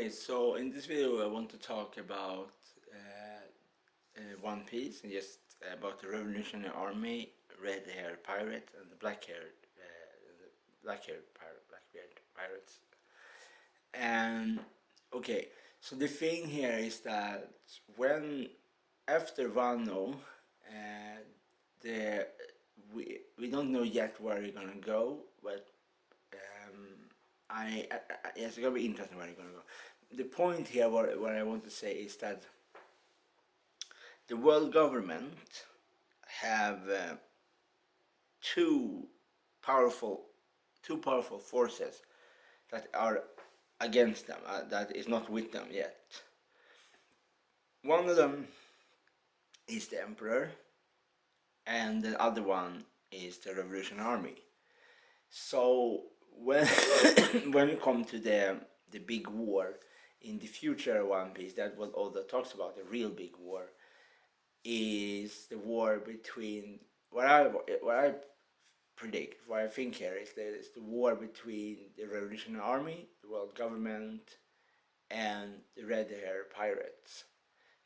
Okay, so in this video I want to talk about One Piece and just about the Revolutionary Army, red-haired pirate, and the black-beard pirates. And okay, so the thing here is that when after Wano, uh, the we don't know yet where we're gonna go, but yes, it's gonna be interesting where you're gonna go. The point here, what I want to say is that the world government have two powerful, two powerful forces that are against them. That is not with them yet. One of them is the emperor, and the other one is the Revolutionary Army. So when when we come to the big war in the future One Piece, that what all that talks about, the real big war, is the war between what I predict, what I think here is that it's the war between the Revolutionary Army, the world government, and the red-haired pirates.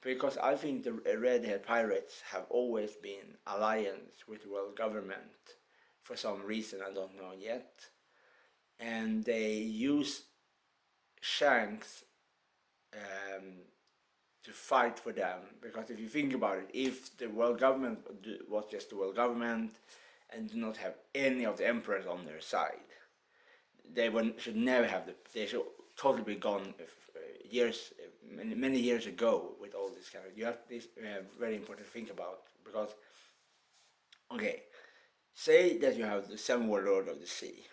Because I think the red-haired pirates have always been alliance with the world government for some reason I don't know yet, and they use Shanks to fight for them. Because if you think about it, if the world government was just the world government and do not have any of the emperors on their side, should never have they should totally be gone years, many years ago with all this kind of. You have this very important to think about, because okay, say that you have the seven warlords of the sea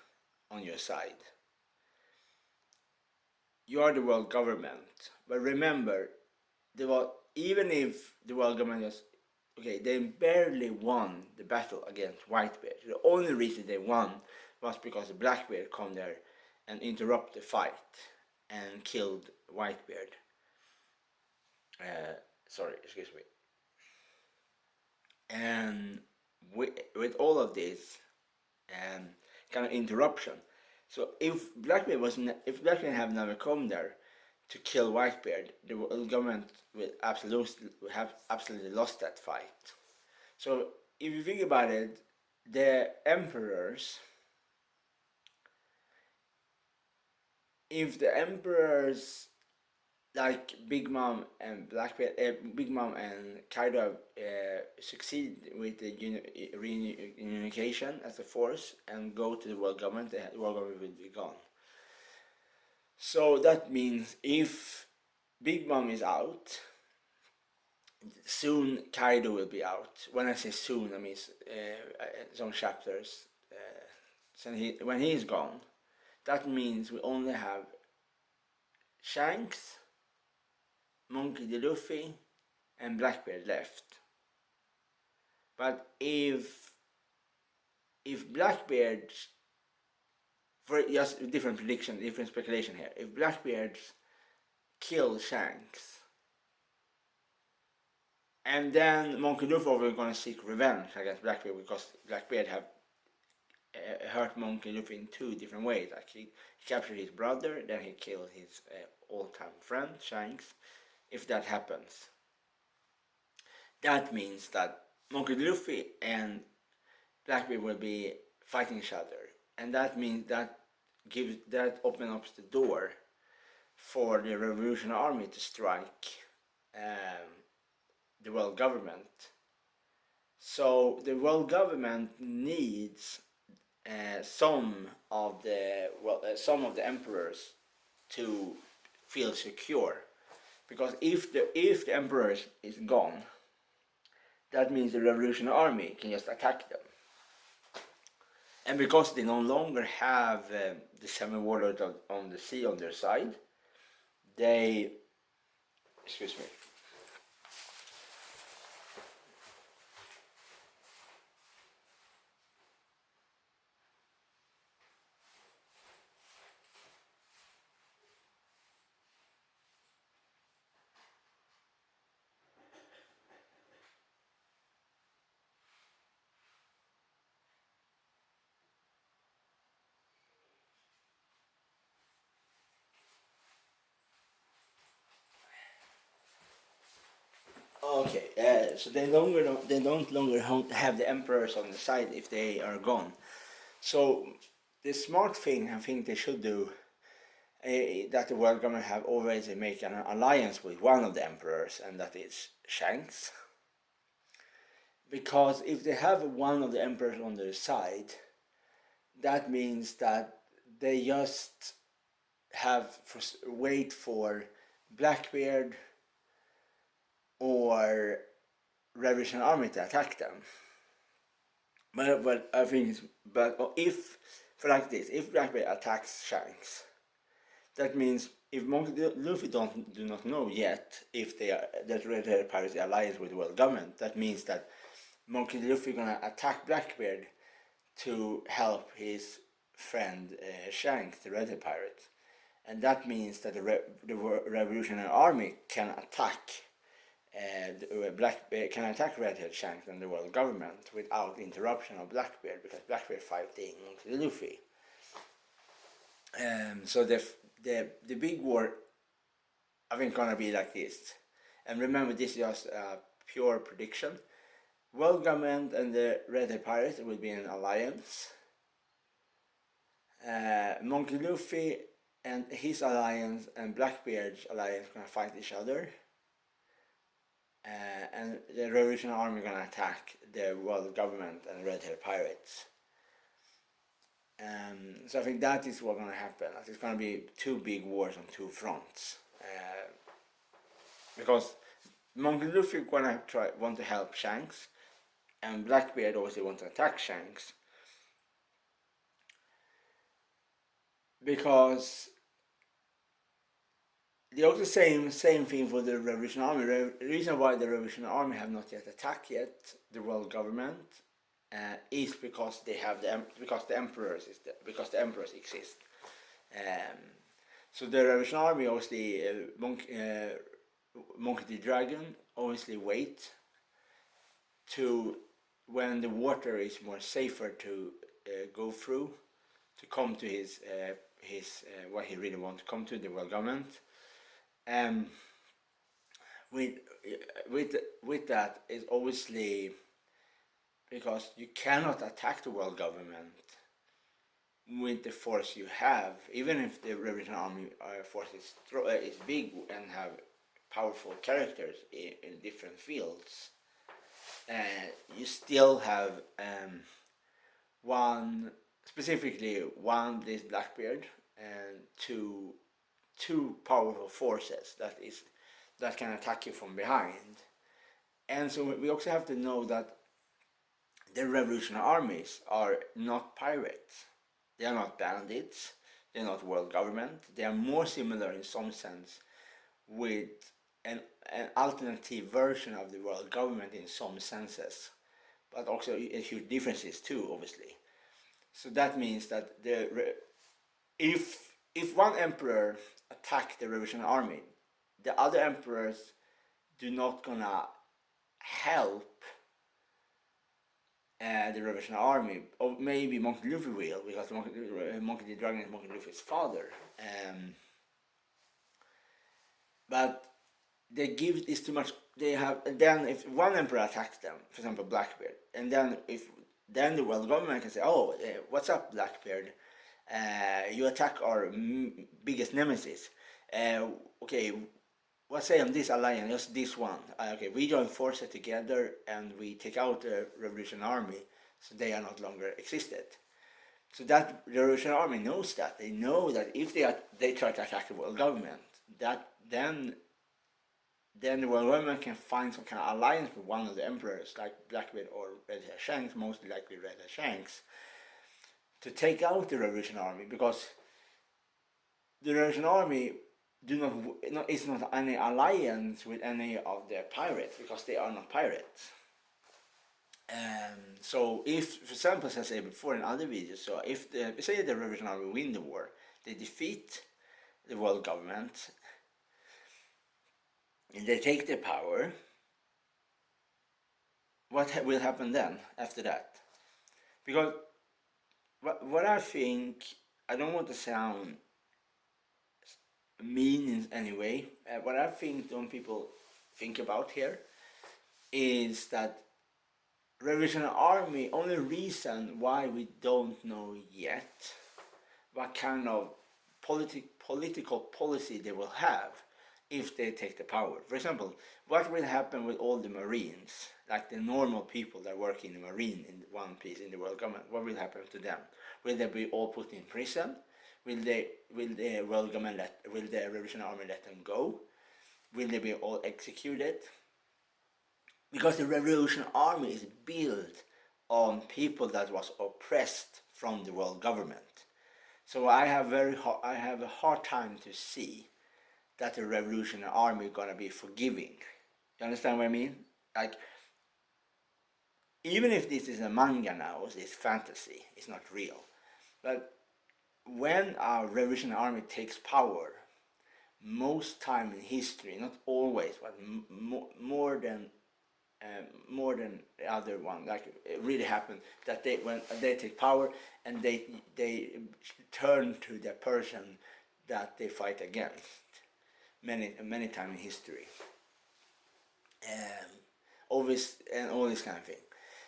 on your side. You are the world government, but remember, even if the world government just they barely won the battle against Whitebeard. The only reason they won was because Blackbeard come there and interrupt the fight and killed Whitebeard. Sorry, excuse me. And with all of this kind of interruption, so if Blackbeard have never come there to kill Whitebeard, the government will have absolutely lost that fight. So if you think about it, the emperors, if the emperors like Big Mom and Big Mom and Kaido succeed with the reunification as a force and go to the world government, the world government will be gone. So that means if Big Mom is out, soon Kaido will be out. When I say soon, I mean some chapters. So when he is gone, that means we only have Shanks, Monkey D. Luffy, and Blackbeard left. But if Blackbeard, for just different prediction, different speculation here, if Blackbeard kills Shanks, and then Monkey Luffy are going to seek revenge against Blackbeard, because Blackbeard have hurt Monkey Luffy in two different ways. Like he captured his brother, then he killed his all-time friend Shanks. If that happens, that means that Monkey Luffy and Blackbeard will be fighting each other, and that means that opens up the door for the Revolutionary Army to strike the world government. So the world government needs some of the emperors to feel secure, because if the emperor is gone, that means the Revolutionary Army can just attack them. And because they no longer have the seven warlords on the sea on their side, they, excuse me. Okay, so they don't longer have the emperors on the side if they are gone. So the smart thing I think they should do, that the world government have always make an alliance with one of the emperors, and that is Shanks. Because if they have one of the emperors on their side, that means that they just wait for Blackbeard or Revolution Army to attack them. But I think, but if, for like this, if Blackbeard attacks Shanks, that means if Monkey Luffy do not know yet if they are that Red Hair Pirates are alliance with the world government, that means that Monkey Luffy gonna attack Blackbeard to help his friend Shanks, the Red Hair Pirate, and that means that the Revolutionary Army can attack Blackbeard can attack Redhead Shanks and the world government without interruption of Blackbeard, because Blackbeard fighting Luffy. So the big war, I think, gonna be like this. And remember, this is just a pure prediction. World government and the Redhead Pirates will be an alliance. Monkey Luffy and his alliance and Blackbeard's alliance gonna fight each other. And the Revolutionary Army gonna attack the world government and Red Hair Pirates. So I think that is what's gonna happen. It's gonna be two big wars on two fronts. Because Monkey Luffy gonna want to help Shanks, and Blackbeard also want to attack Shanks. Because they also same thing for the Revolutionary Army. The reason why the Revolutionary Army have not yet attacked yet the world government is because they have because the emperors exist. So the Revolutionary Army obviously Monkey D. Dragon obviously wait to when the water is more safer to go through to come to his what he really wants to come to the world government. With that is obviously because you cannot attack the world government with the force you have, even if the Revolutionary Army force is big and have powerful characters in different fields. You still have one this Blackbeard and two powerful forces that can attack you from behind. And so we also have to know that the Revolutionary armies are not pirates. They are not bandits. They're not world government. They are more similar in some sense with an alternative version of the world government in some senses, but also huge differences too, obviously. So that means that if one emperor attack the Revolutionary army, the other emperors do not gonna help the Revolutionary army, or maybe Monkey Luffy will, because Monkey D. Dragon is Monkey Luffy's father. But they give this too much. They have, and then if one emperor attacks them, for example Blackbeard, and then the world government can say, "Oh, what's up, Blackbeard? You attack our biggest nemesis. Okay, what say on this alliance? Just this one. Okay, we join forces together and we take out the Revolutionary army, so they are not longer existed." So that the Revolutionary army knows that. They know that if they try to attack the world government, that then the world government can find some kind of alliance with one of the emperors, like Blackbeard or Red Hair Shanks, mostly likely Red Hair Shanks, to take out the Revolutionary army, because the Revolutionary army is not any alliance with any of the pirates, because they are not pirates. So if, for example, as I said before in other videos, so if say the Revolutionary army win the war, they defeat the world government, and they take the power, what will happen then after that? Because what I think, I don't want to sound mean in any way, what I think some people think about here is that Revolutionary Army, only reason why we don't know yet what kind of political policy they will have if they take the power. For example, what will happen with all the Marines, like the normal people that work in the Marine in one piece in the world government? What will happen to them? Will they be all put in prison? Will the world government will the Revolutionary Army let them go? Will they be all executed? Because the Revolutionary Army is built on people that was oppressed from the world government. So I have a hard time to see that the Revolutionary Army is gonna be forgiving. You understand what I mean? Like, even if this is a manga now, it's fantasy, it's not real. But when our Revolutionary Army takes power, most time in history, not always, but more than the other one, like it really happened that when they take power and they turn to the person that they fight against many times in history, always and all this kind of thing.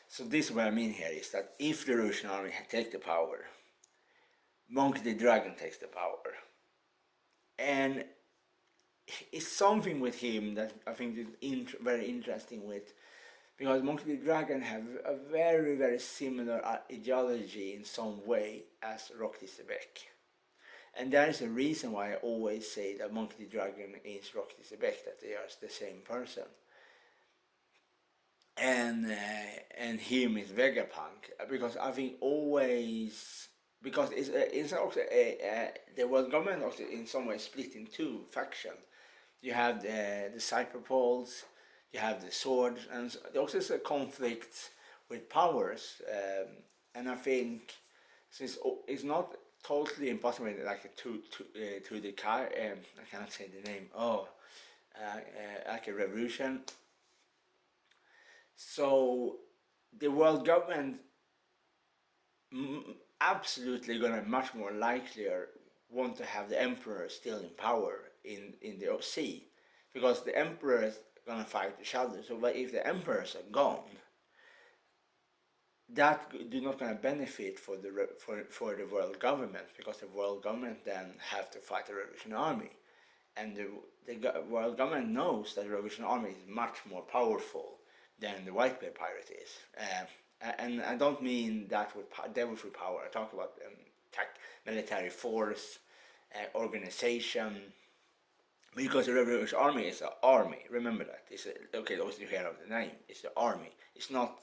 So this is what I mean here is that if the Russian army take the power, Monkey the Dragon takes the power, and it's something with him that I think is very interesting with, because Monkey the Dragon have a very, very similar ideology in some way as Rock Sebek. And that is the reason why I always say that Monkey the Dragon is Rock Sebek, that they are the same person. And him is Vegapunk, because I think always, because it's also the world government also in some way split in two factions. You have the Cyberpoles, you have the swords, and there also is a conflict with powers. And I think since it's not totally impossible, like to the car, I cannot say the name. Like a revolution. So the world government absolutely gonna much more likelier want to have the emperor still in power in the sea, because the emperors gonna fight each other. So but if the emperors are gone, that do not gonna benefit for the world government, because the world government then have to fight the revolutionary army, and the world government knows that the revolutionary army is much more powerful than the Whitebeard pirate is. And I don't mean that with devil-free power. I talk about military force, organization, because the Revolutionary Army is an army. Remember that. Okay, those you hear of the name. It's the army. It's not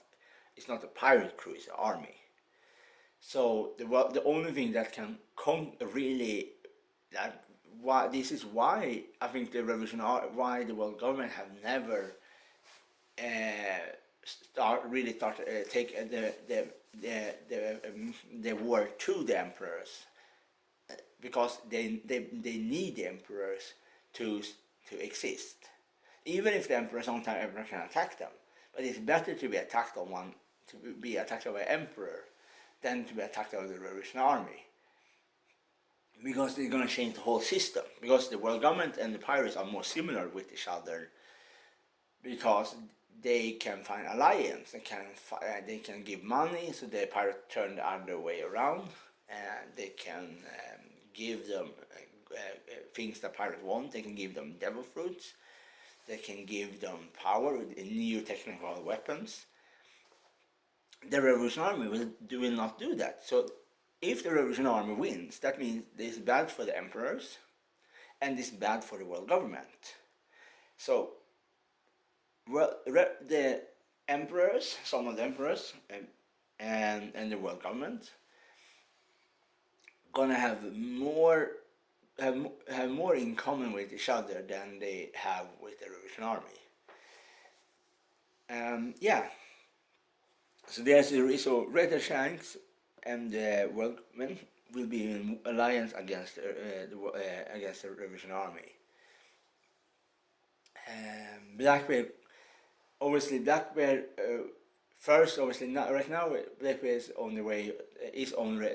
a pirate crew. It's an army. So the only thing that can really this is why I think the why the world government have never take the war to the emperors, because they need the emperors to exist, even if the emperor sometimes ever can attack them. But it's better to be attacked by an emperor than to be attacked by the revolutionary army, because they're going to change the whole system. Because the world government and the pirates are more similar with each other, because they can find alliance, they can give money, so the pirates turn the other way around, and they can give them things that pirates want. They can give them devil fruits, they can give them power with new technical weapons. The Revolutionary Army will not do that. So if the Revolutionary Army wins, that means this is bad for the emperors, and this is bad for the world government. So the emperors, some of the emperors, and the world government gonna have more in common with each other than they have with the Revolutionary Army. So there's Red Shanks and the world government will be in alliance against the Revolutionary Army. Blackbeard. Obviously, Blackbeard first. Obviously, not right now. Blackbeard is on the way.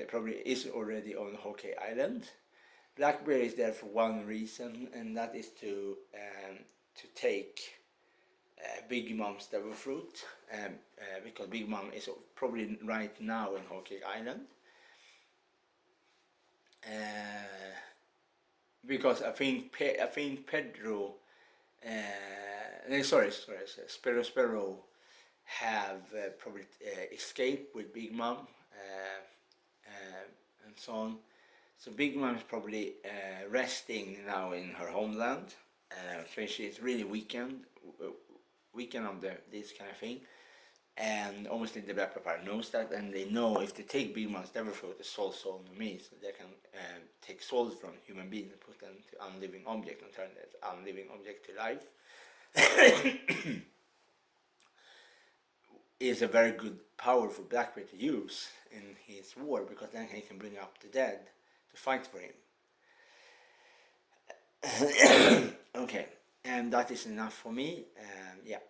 Probably already on Hockey Island. Blackbeard is there for one reason, and that is to take Big Mom's devil fruit, because Big Mom is probably right now in Whole Cake Island. Because I think Pedro, Sparrow have probably escaped with Big Mom and so on. So Big Mom is probably resting now in her homeland. So she is really weakened of this kind of thing. And obviously the Black Papyrus knows that, and they know if they take Big Mom's devil fruit, the soul on me, so they can take souls from human beings and put them to unliving object and turn that unliving object to life. Is a very good powerful Blackbeard to use in his war, because then he can bring up the dead to fight for him. Okay, and that is enough for me. Yeah.